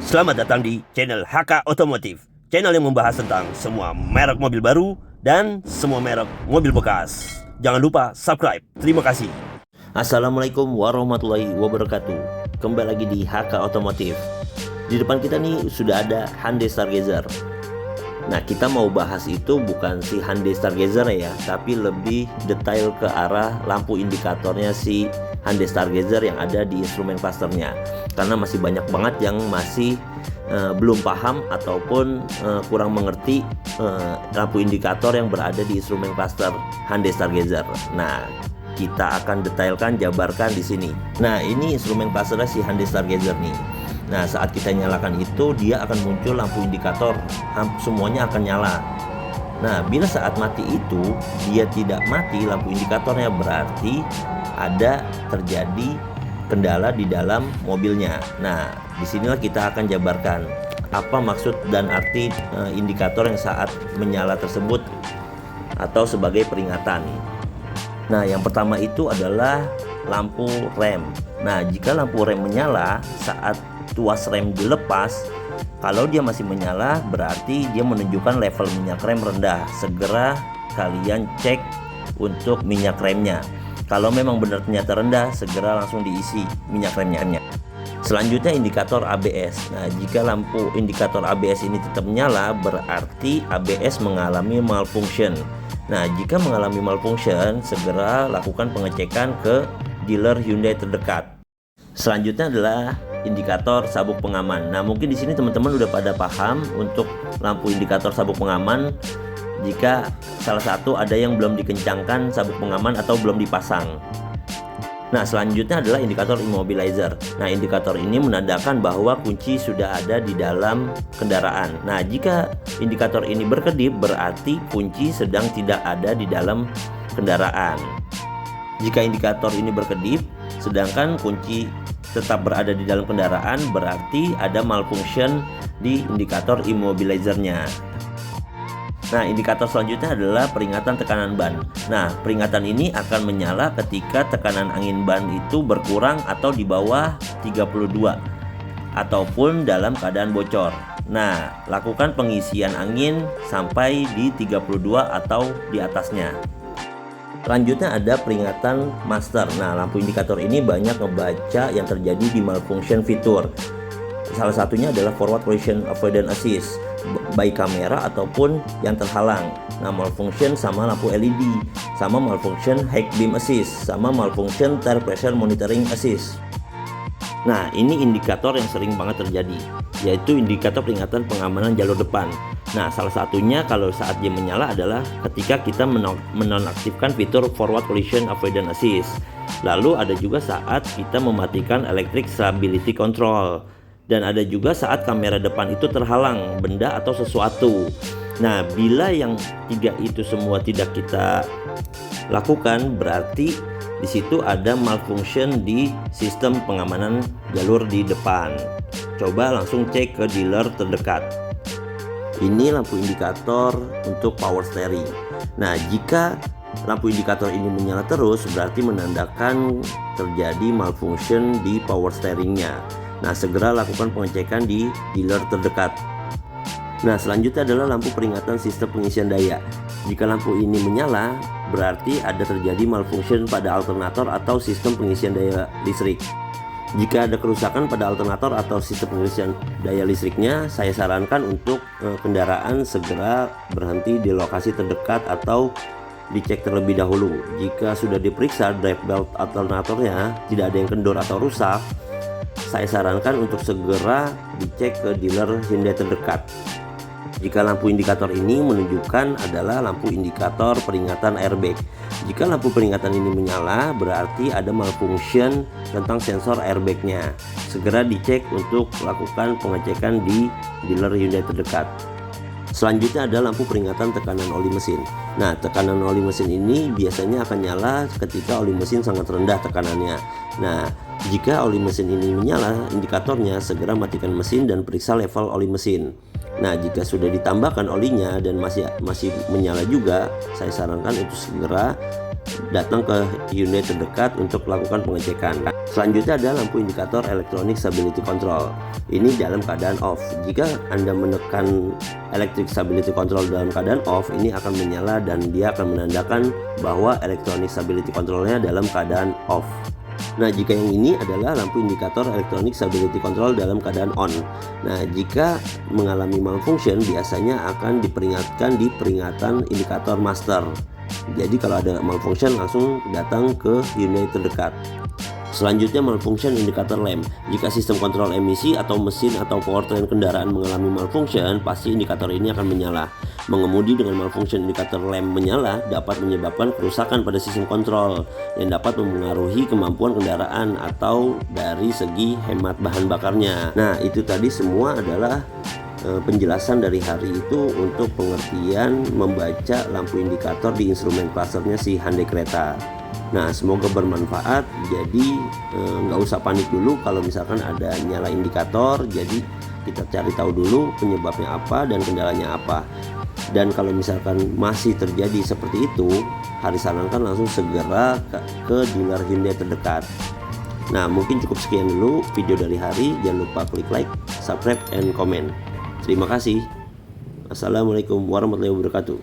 Selamat datang di channel HK Otomotif, channel yang membahas tentang semua merek mobil baru dan semua merek mobil bekas. Jangan lupa subscribe. Terima kasih. Assalamualaikum warahmatullahi wabarakatuh. Kembali lagi di HK Otomotif. Di depan kita nih sudah ada Hyundai Stargazer. Nah, kita mau bahas itu bukan si Hyundai Stargazer ya, tapi lebih detail ke arah lampu indikatornya si Hyundai Stargazer yang ada di instrumen clusternya. Karena masih banyak banget yang masih belum paham ataupun kurang mengerti lampu indikator yang berada di instrumen cluster Hyundai Stargazer. Nah, kita akan detailkan, jabarkan di sini. Nah, ini instrumen clusternya si Hyundai Stargazer nih. Nah, saat kita nyalakan itu, dia akan muncul lampu indikator, semuanya akan nyala. Nah, bila saat mati itu dia tidak mati lampu indikatornya, berarti ada terjadi kendala di dalam mobilnya. Nah, disinilah kita akan jabarkan apa maksud dan arti indikator yang saat menyala tersebut atau sebagai peringatan. Nah, yang pertama itu adalah lampu rem. Nah, jika lampu rem menyala saat tuas rem dilepas, kalau dia masih menyala berarti dia menunjukkan level minyak rem rendah. Segera kalian cek untuk minyak remnya. Kalau memang benar ternyata rendah, segera langsung diisi minyak remnya. Selanjutnya indikator ABS. Nah, jika lampu indikator ABS ini tetap menyala, berarti ABS mengalami malfunction. Nah, jika mengalami malfunction, segera lakukan pengecekan ke dealer Hyundai terdekat. Selanjutnya adalah indikator sabuk pengaman. Nah, mungkin di sini teman-teman udah pada paham untuk lampu indikator sabuk pengaman. Jika salah satu ada yang belum dikencangkan sabuk pengaman atau belum dipasang. Nah, selanjutnya adalah indikator immobilizer. Nah, indikator ini menandakan bahwa kunci sudah ada di dalam kendaraan. Nah, jika indikator ini berkedip, berarti kunci sedang tidak ada di dalam kendaraan. Jika indikator ini berkedip, sedangkan kunci tetap berada di dalam kendaraan, berarti ada malfunction di indikator immobilizernya. Nah, indikator selanjutnya adalah peringatan tekanan ban. Nah, peringatan ini akan menyala ketika tekanan angin ban itu berkurang atau di bawah 32 ataupun dalam keadaan bocor. Nah, lakukan pengisian angin sampai di 32 atau di atasnya. Selanjutnya ada peringatan master. Nah, lampu indikator ini banyak ngebaca yang terjadi di malfunction fitur. Salah satunya adalah forward collision avoidance assist, baik kamera ataupun yang terhalang. Nah, malfunction sama lampu LED, sama malfunction high beam assist, sama malfunction tire pressure monitoring assist. Nah, ini indikator yang sering banget terjadi, yaitu indikator peringatan pengamanan jalur depan. Nah, salah satunya kalau saat dia menyala adalah ketika kita menonaktifkan fitur forward collision avoidance assist. Lalu ada juga saat kita mematikan electric stability control. Dan ada juga saat kamera depan itu terhalang benda atau sesuatu. Nah, bila yang tiga itu semua tidak kita lakukan, berarti di situ ada malfunction di sistem pengamanan jalur di depan. Coba langsung cek ke dealer terdekat. Ini lampu indikator untuk power steering. Nah, jika lampu indikator ini menyala terus, berarti menandakan terjadi malfunction di power steeringnya. Nah, segera lakukan pengecekan di dealer terdekat. Nah, selanjutnya adalah lampu peringatan sistem pengisian daya. Jika lampu ini menyala, berarti ada terjadi malfunction pada alternator atau sistem pengisian daya listrik. Jika ada kerusakan pada alternator atau sistem pengisian daya listriknya, saya sarankan untuk kendaraan segera berhenti di lokasi terdekat atau dicek terlebih dahulu. Jika sudah diperiksa drive belt alternatornya tidak ada yang kendor atau rusak, saya sarankan untuk segera dicek ke dealer Hyundai terdekat. Jika lampu indikator ini menunjukkan adalah lampu indikator peringatan airbag. Jika lampu peringatan ini menyala, berarti ada malfunction tentang sensor airbagnya. Segera dicek untuk lakukan pengecekan di dealer Hyundai terdekat. Selanjutnya ada lampu peringatan tekanan oli mesin. Nah, tekanan oli mesin ini biasanya akan nyala ketika oli mesin sangat rendah tekanannya. Nah, jika oli mesin ini menyala indikatornya, segera matikan mesin dan periksa level oli mesin. Nah, jika sudah ditambahkan olinya dan masih menyala juga, saya sarankan untuk segera datang ke unit terdekat untuk melakukan pengecekan. Selanjutnya ada lampu indikator Electronic Stability Control. Ini dalam keadaan off. Jika Anda menekan Electric Stability Control dalam keadaan off, ini akan menyala dan dia akan menandakan bahwa Electronic Stability Controlnya dalam keadaan off. Nah, jika yang ini adalah lampu indikator Electronic Stability Control dalam keadaan on. Nah, jika mengalami malfunction biasanya akan diperingatkan di peringatan indikator master. Jadi kalau ada malfunction langsung datang ke unit terdekat. Selanjutnya malfunction indikator lamp. Jika sistem kontrol emisi atau mesin atau powertrain kendaraan mengalami malfunction, pasti indikator ini akan menyala. Mengemudi dengan malfunction indikator lamp menyala dapat menyebabkan kerusakan pada sistem kontrol yang dapat mempengaruhi kemampuan kendaraan atau dari segi hemat bahan bakarnya. Nah, itu tadi semua adalah penjelasan dari hari itu untuk pengertian membaca lampu indikator di instrumen clusternya si Hyundai Creta. Nah, semoga bermanfaat. Jadi nggak usah panik dulu kalau misalkan ada nyala indikator. Jadi kita cari tahu dulu penyebabnya apa dan kendalanya apa. Dan kalau misalkan masih terjadi seperti itu, Hari sarankan langsung segera ke dealer Hyundai terdekat. Nah, mungkin cukup sekian dulu video dari hari. Jangan lupa klik like, subscribe, and comment. Terima kasih. Assalamualaikum warahmatullahi wabarakatuh.